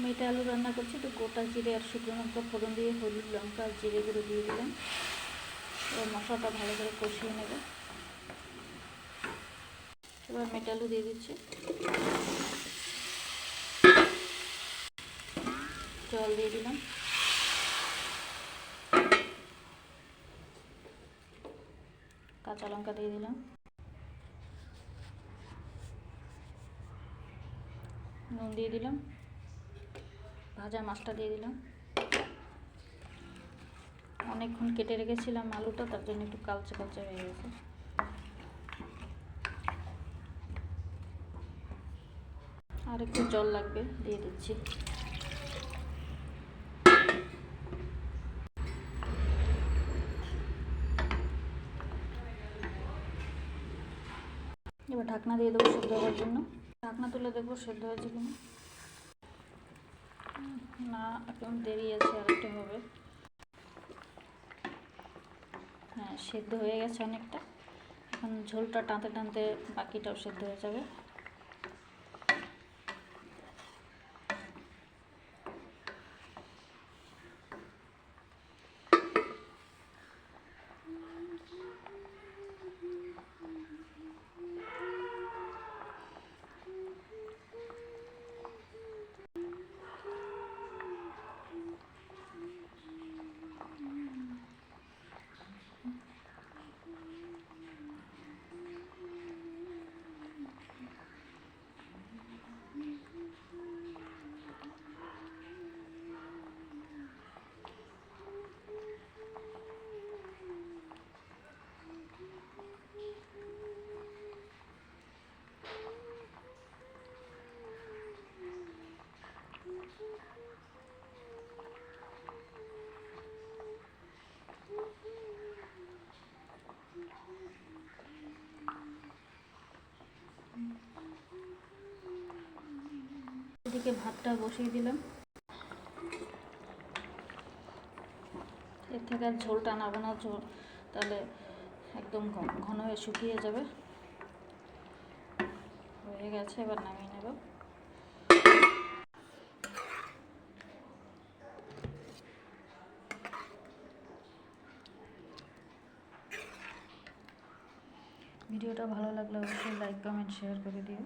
মেটে আলু রান্না করছি, তো গোটা জিরে আর শুকনো লঙ্কা ফোড়ন দিয়ে হলুদ লঙ্কা আর জিরে গুঁড়ো দিয়ে দিলাম। এবার মশলাটা ভালো করে কষিয়ে নেব। এবার মেটে আলু দিয়ে দিচ্ছি, জল দিয়ে দিলাম, কাঁচা লঙ্কা দিয়ে দিলাম, নুন দিয়ে দিলাম, ভাজা মাছটা দিয়ে দিলাম। অনেকক্ষণ কেটে রেখেছিলাম আলুটা, তার জন্য একটু কালচে কালচে হয়ে গেছে। আর একটু জল লাগবে, দিয়ে দিচ্ছি। এবার ঢাকনা দিয়ে দেবো সেদ্ধ হওয়ার জন্য। ঢাকনা তুলে দেখবো সেদ্ধ হয়েছে কিনা। না, এখন দেরি আছে, আর একটু হবে। হ্যাঁ, সেদ্ধ হয়ে গেছে অনেকটা। এখন ঝোলটা টানতে টানতে বাকিটাও সেদ্ধ হয়ে যাবে। এদিকে ভাতটা বসিয়ে দিলাম। এর থেকে আর ঝোলটা নাবো না, ঝোল তাহলে একদম ঘন হয়ে শুকিয়ে যাবে। হয়ে গেছে, এবার নামিয়ে নেব। ভিডিওটা ভালো লাগলে অবশ্যই লাইক কমেন্ট শেয়ার করে দিও,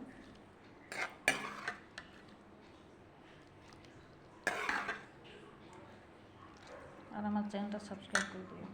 আর আমার চ্যানেলটা সাবস্ক্রাইব করে দিও।